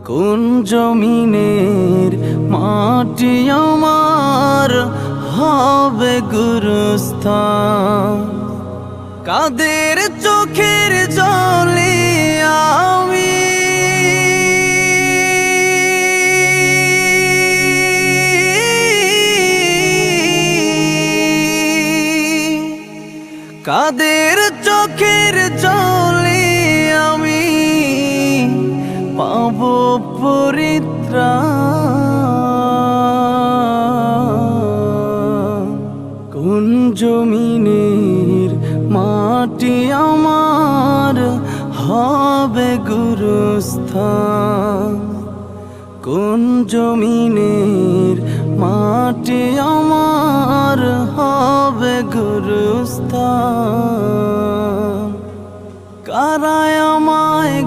কোন জমিনের মাটি আমার হবে গুরুস্থান? কাদের চোখের জলে আমি কাদের চোখের জলে আমি পাব পরিত্রাণ? কোন জমিনের মাটি আমার হবে গুরুস্থান? কোন জমিনের মাটি আমার হবে গুরুস্থান? কারায় আমায়